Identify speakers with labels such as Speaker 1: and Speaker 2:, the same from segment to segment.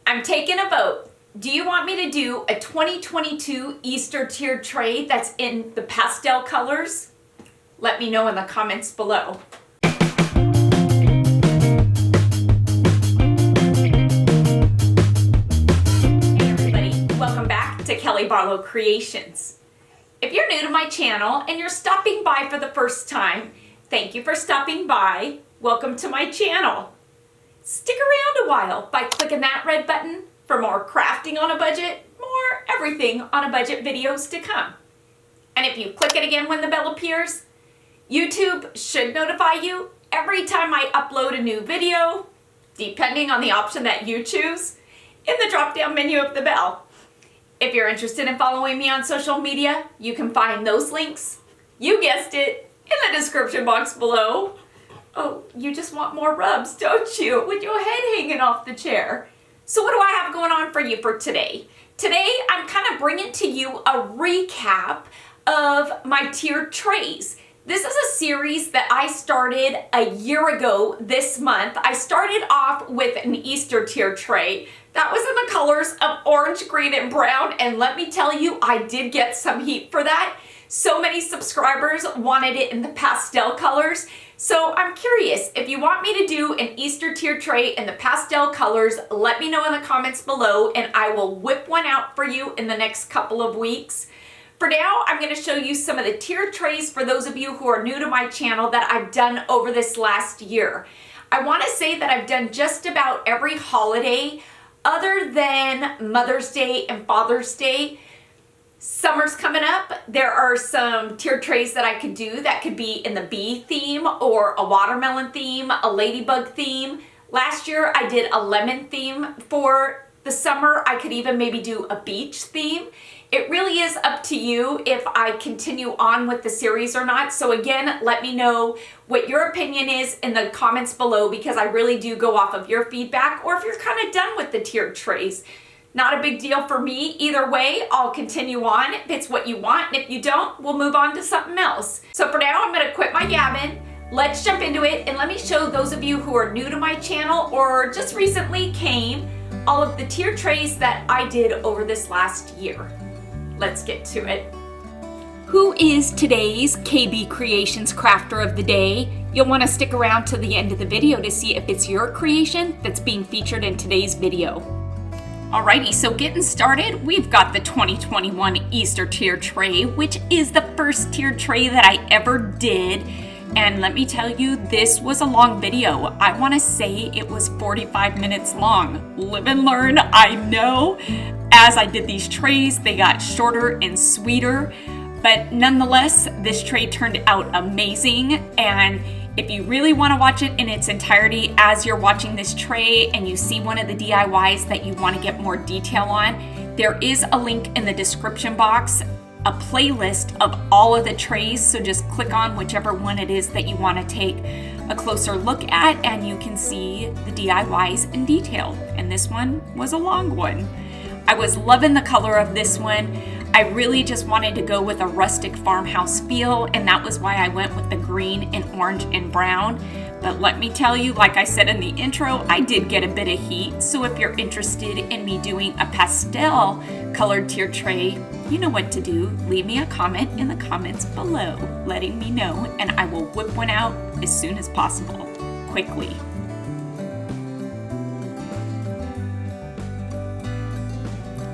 Speaker 1: I'm taking a vote. Do you want me to do a 2022 Easter tiered tray that's in the pastel colors? Let me know in the comments below. Hey everybody, welcome back to Kelly Barlow Creations. If you're new to my channel and you're stopping by for the first time, thank you for stopping by. Welcome to my channel. Stick around a while by clicking that red button for more crafting on a budget, more everything on a budget videos to come. And if you click it again when the bell appears, YouTube should notify you every time I upload a new video, depending on the option that you choose, in the drop-down menu of the bell. If you're interested in following me on social media, you can find those links, you guessed it, in the description box below. Oh, you just want more rubs, don't you? With your head hanging off the chair. So what do I have going on for you for today? Today, I'm kind of bringing to you a recap of my tiered trays. This is a series that I started a year ago this month. I started off with an Easter tier tray. That was in the colors of orange, green, and brown. And let me tell you, I did get some heat for that. So many subscribers wanted it in the pastel colors. So I'm curious, if you want me to do an Easter tier tray in the pastel colors, let me know in the comments below and I will whip one out for you in the next couple of weeks. For now, I'm going to show you some of the tiered trays for those of you who are new to my channel that I've done over this last year. I want to say that I've done just about every holiday other than Mother's Day and Father's Day. Summer's coming up. There are some tiered trays that I could do that could be in the bee theme or a watermelon theme, a ladybug theme. Last year I did a lemon theme for the summer. I could even maybe do a beach theme. It really is up to you if I continue on with the series or not. So again, let me know what your opinion is in the comments below because I really do go off of your feedback or if you're kind of done with the tiered trays. Not a big deal for me. Either way, I'll continue on if it's what you want. And if you don't, we'll move on to something else. So for now, I'm going to quit my gabbing. Let's jump into it and let me show those of you who are new to my channel or just recently came all of the tiered trays that I did over this last year. Let's get to it. Who is today's KB Creations Crafter of the Day? You'll want to stick around to the end of the video to see if it's your creation that's being featured in today's video. Alrighty, so getting started, we've got the 2021 Easter tier tray, which is the first tiered tray that I ever did. And let me tell you, this was a long video. I want to say it was 45 minutes long. Live and learn, I know. As I did these trays, they got shorter and sweeter. But nonetheless, this tray turned out amazing. And if you really want to watch it in its entirety as you're watching this tray and you see one of the DIYs that you want to get more detail on, there is a link in the description box, a playlist of all of the trays. So just click on whichever one it is that you want to take a closer look at and you can see the DIYs in detail. And this one was a long one. I was loving the color of this one. I really just wanted to go with a rustic farmhouse feel, and that was why I went with the green and orange and brown. But let me tell you, like I said in the intro, I did get a bit of heat. So if you're interested in me doing a pastel colored tier tray, you know what to do. Leave me a comment in the comments below, letting me know, and I will whip one out as soon as possible, quickly.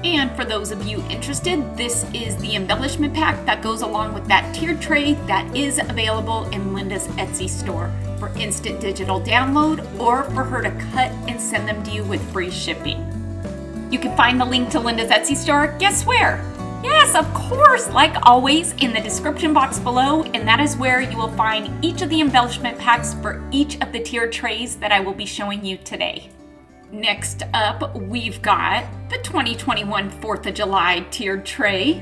Speaker 1: And for those of you interested, this is the embellishment pack that goes along with that tiered tray that is available in Linda's Etsy store for instant digital download or for her to cut and send them to you with free shipping. You can find the link to Linda's Etsy store, guess where? Yes, of course, like always, in the description box below, and that is where you will find each of the embellishment packs for each of the tiered trays that I will be showing you today. Next up, we've got the 2021 4th of July tiered tray.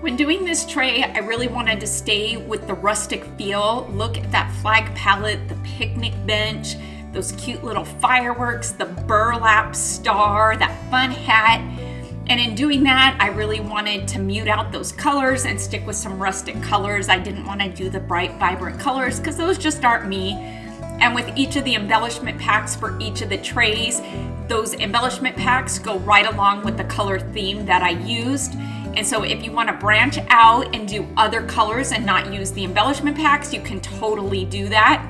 Speaker 1: When doing this tray, I really wanted to stay with the rustic feel. Look at that flag palette, the picnic bench, those cute little fireworks, the burlap star, that fun hat. And in doing that, I really wanted to mute out those colors and stick with some rustic colors. I didn't want to do the bright, vibrant colors because those just aren't me. And with each of the embellishment packs for each of the trays, those embellishment packs go right along with the color theme that I used. And so if you want to branch out and do other colors and not use the embellishment packs, you can totally do that.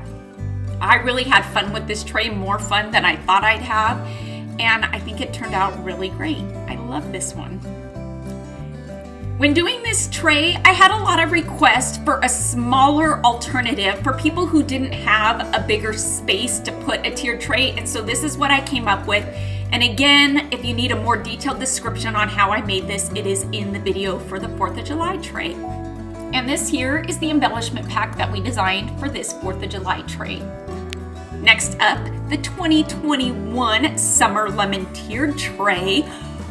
Speaker 1: I really had fun with this tray, more fun than I thought I'd have. And I think it turned out really great. I love this one. When doing this tray, I had a lot of requests for a smaller alternative for people who didn't have a bigger space to put a tiered tray. And so this is what I came up with. And again, if you need a more detailed description on how I made this, it is in the video for the 4th of July tray. And this here is the embellishment pack that we designed for this 4th of July tray. Next up, the 2021 Summer Lemon Tiered Tray.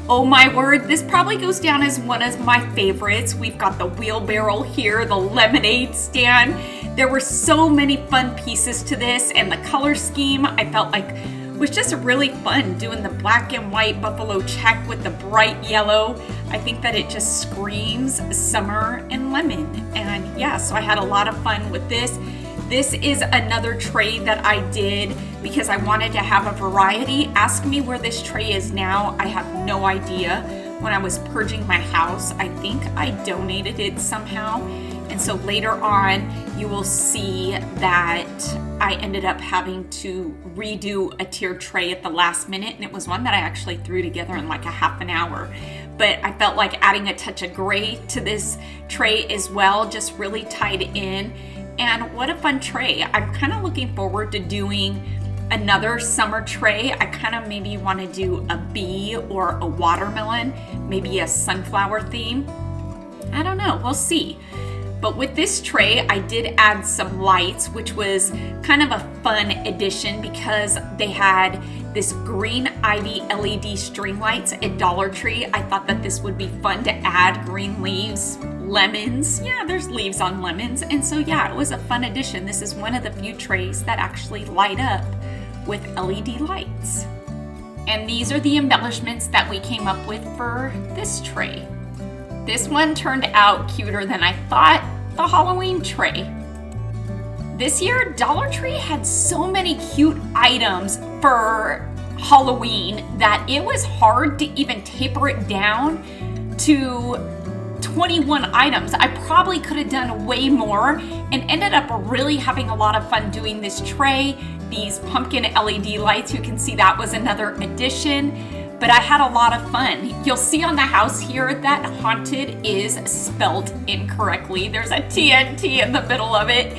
Speaker 1: Oh my word, this probably goes down as one of my favorites. We've got the wheelbarrow here, the lemonade stand. There were so many fun pieces to this, and the color scheme I felt like was just really fun, doing the black and white buffalo check with the bright yellow. I think that it just screams summer and lemon. And yeah, so I had a lot of fun with this. This is another tray that I did because I wanted to have a variety. Ask me where this tray is now. I have no idea. When I was purging my house, I think I donated it somehow. And so later on, you will see that I ended up having to redo a tiered tray at the last minute. And it was one that I actually threw together in like a half an hour. But I felt like adding a touch of gray to this tray as well just really tied in. And what a fun tray. I'm kind of looking forward to doing another summer tray. I kind of maybe want to do a bee or a watermelon, maybe a sunflower theme. I don't know, we'll see. But with this tray, I did add some lights, which was kind of a fun addition because they had this green ivy LED string lights at Dollar Tree. I thought that this would be fun to add green leaves, lemons. Yeah, there's leaves on lemons. And so yeah, it was a fun addition. This is one of the few trays that actually light up with LED lights. And these are the embellishments that we came up with for this tray. This one turned out cuter than I thought, the Halloween tray. This year, Dollar Tree had so many cute items for Halloween that it was hard to even taper it down to 21 items. I probably could have done way more and ended up really having a lot of fun doing this tray. These pumpkin LED lights, you can see that was another addition. But I had a lot of fun. You'll see on the house here that haunted is spelled incorrectly. There's a TNT in the middle of it.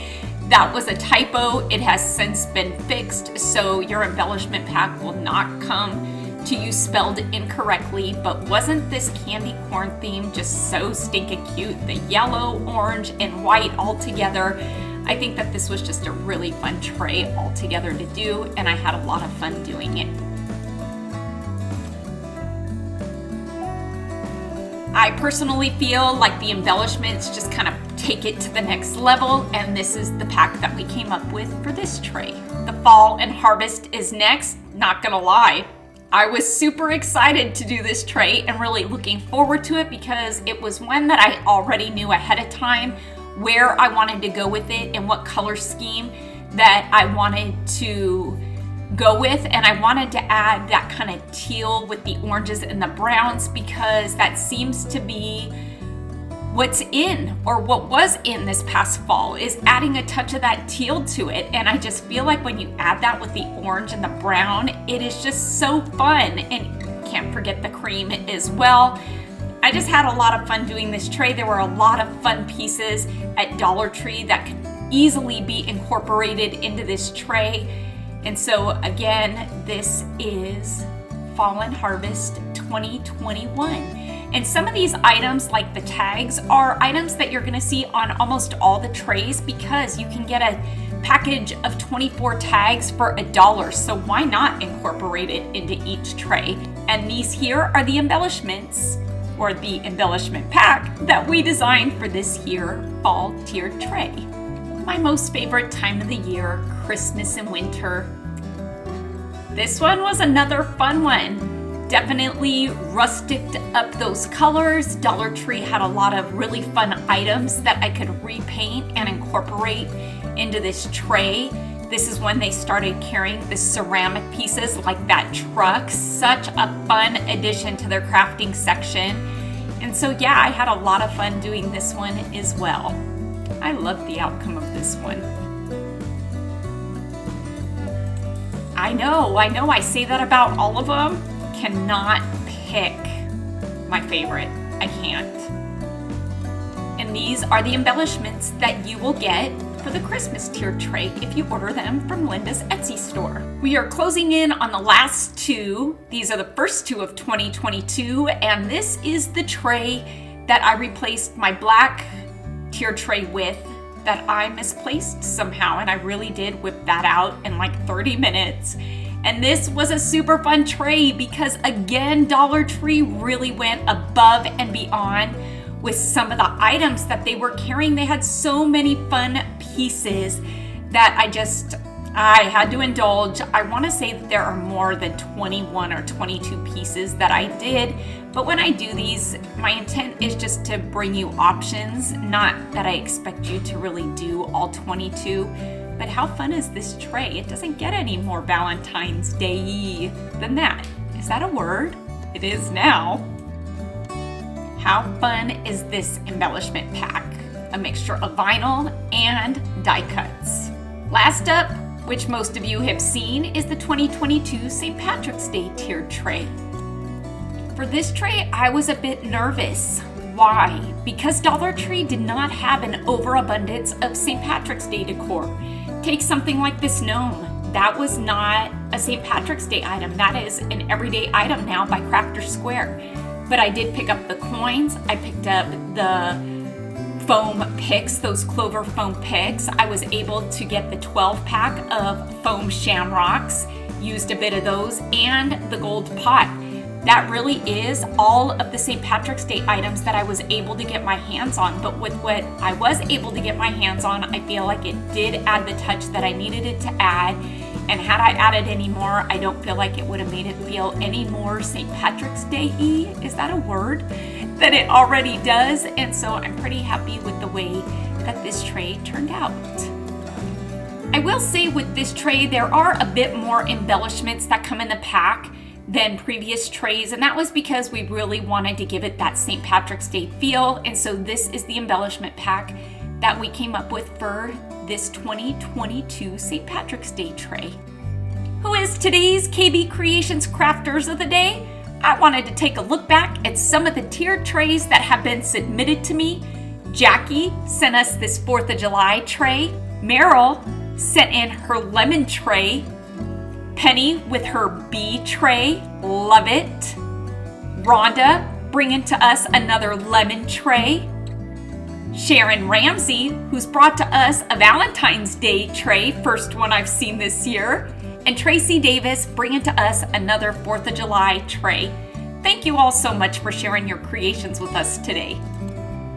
Speaker 1: That was a typo. It has since been fixed, so your embellishment pack will not come to you spelled incorrectly. But wasn't this candy corn theme just so stinking cute? The yellow, orange, and white all together. I think that this was just a really fun tray all together to do, and I had a lot of fun doing it. I personally feel like the embellishments just kind of take it to the next level, and this is the pack that we came up with for this tray. The fall and harvest is next. Not gonna lie, I was super excited to do this tray and really looking forward to it because it was one that I already knew ahead of time where I wanted to go with it and what color scheme that I wanted to go with, and I wanted to add that kind of teal with the oranges and the browns because that seems to be what's in, or what was in this past fall, is adding a touch of that teal to it. And I just feel like when you add that with the orange and the brown, it is just so fun. And can't forget the cream as well. I just had a lot of fun doing this tray. There were a lot of fun pieces at Dollar Tree that could easily be incorporated into this tray. And so again, this is Fall and Harvest 2021. And some of these items, like the tags, are items that you're gonna see on almost all the trays because you can get a package of 24 tags for $1. So why not incorporate it into each tray? And these here are the embellishments, or the embellishment pack that we designed for this here fall tiered tray. My most favorite time of the year, Christmas and winter. This one was another fun one. Definitely rusticed up those colors. Dollar Tree had a lot of really fun items that I could repaint and incorporate into this tray This is when they started carrying the ceramic pieces like that truck. Such a fun addition to their crafting section. And so yeah, I had a lot of fun doing this one as well. I love the outcome of this one. I know, I say that about all of them. Cannot pick my favorite. I can't. And these are the embellishments that you will get for the Christmas tier tray if you order them from Linda's Etsy store. We are closing in on the last two. These are the first two of 2022, and this is the tray that I replaced my black tier tray with that I misplaced somehow, and I really did whip that out in like 30 minutes. And this was a super fun tray because again, Dollar Tree really went above and beyond with some of the items that they were carrying. They had so many fun pieces that I had to indulge. I want to say that there are more than 21 or 22 pieces that I did, but when I do these, my intent is just to bring you options, not that I expect you to really do all 22. But how fun is this tray? It doesn't get any more Valentine's Day than that. Is that a word? It is now. How fun is this embellishment pack? A mixture of vinyl and die cuts. Last up, which most of you have seen, is the 2022 St. Patrick's Day tiered tray. For this tray, I was a bit nervous. Why? Because Dollar Tree did not have an overabundance of St. Patrick's Day decor. Take something like this gnome. That was not a St. Patrick's Day item. That is an everyday item now by Crafter Square. But I did pick up the coins. I picked up the foam picks, those clover foam picks. I was able to get the 12 pack of foam shamrocks, used a bit of those, and the gold pot. That really is all of the St. Patrick's Day items that I was able to get my hands on. But with what I was able to get my hands on, I feel like it did add the touch that I needed it to add. And had I added any more, I don't feel like it would have made it feel any more St. Patrick's Day-y, is that a word? Than it already does. And so I'm pretty happy with the way that this tray turned out. I will say with this tray, there are a bit more embellishments that come in the pack than previous trays, and that was because we really wanted to give it that St. Patrick's Day feel. And so this is the embellishment pack that we came up with for this 2022 St. Patrick's Day tray. Who is today's KB Creations Crafters of the Day? I wanted to take a look back at some of the tiered trays that have been submitted to me. Jackie sent us this 4th of July tray. Meryl sent in her lemon tray. Penny with her bee tray, love it. Rhonda bringing to us another lemon tray. Sharon Ramsey, who's brought to us a Valentine's Day tray, first one I've seen this year. And Tracy Davis bringing to us another 4th of July tray. Thank you all so much for sharing your creations with us today.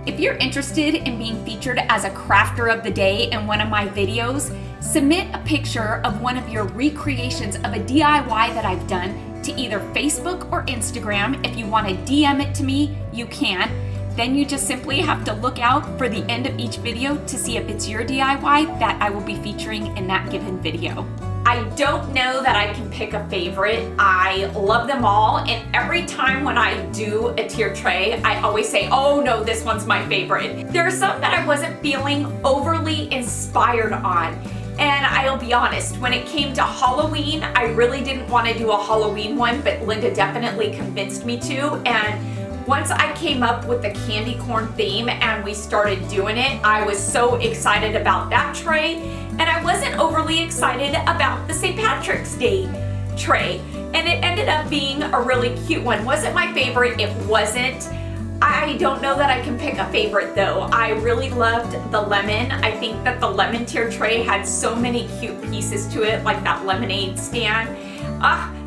Speaker 1: If you're interested in being featured as a crafter of the day in one of my videos, submit a picture of one of your recreations of a DIY that I've done to either Facebook or Instagram. If you want to DM it to me, you can. Then you just simply have to look out for the end of each video to see if it's your DIY that I will be featuring in that given video. I don't know that I can pick a favorite. I love them all, and every time when I do a tier tray, I always say, oh no, this one's my favorite. There are some that I wasn't feeling overly inspired on. And I'll be honest, when it came to Halloween, I really didn't want to do a Halloween one, but Linda definitely convinced me to. And once I came up with the candy corn theme and we started doing it, I was so excited about that tray. And I wasn't overly excited about the St. Patrick's Day tray. And it ended up being a really cute one. Was it my favorite? It wasn't. I don't know that I can pick a favorite though. I really loved the lemon. I think that the lemon tier tray had so many cute pieces to it, like that lemonade stand.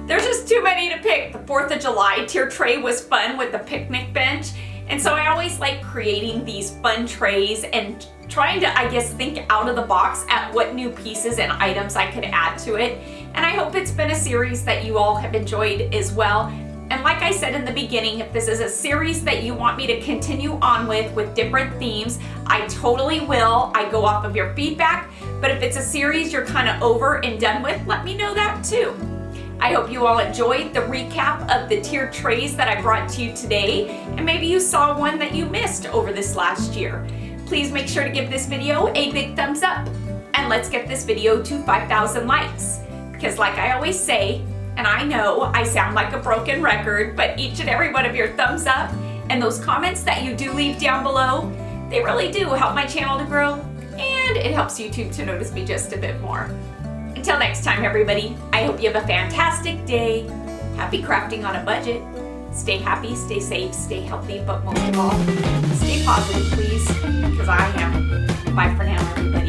Speaker 1: There's just too many to pick. The 4th of July tier tray was fun with the picnic bench. And so I always like creating these fun trays and trying to, I guess, think out of the box at what new pieces and items I could add to it. And I hope it's been a series that you all have enjoyed as well. And like I said in the beginning, if this is a series that you want me to continue on with different themes, I totally will. I go off of your feedback. But if it's a series you're kind of over and done with, let me know that too. I hope you all enjoyed the recap of the tiered trays that I brought to you today, and maybe you saw one that you missed over this last year. Please make sure to give this video a big thumbs up, and let's get this video to 5,000 likes. Because like I always say, and I know I sound like a broken record, but each and every one of your thumbs up and those comments that you do leave down below, they really do help my channel to grow, and it helps YouTube to notice me just a bit more. Until next time, everybody, I hope you have a fantastic day. Happy crafting on a budget. Stay happy, stay safe, stay healthy, but most of all, stay positive, please, because I am. Bye for now, everybody.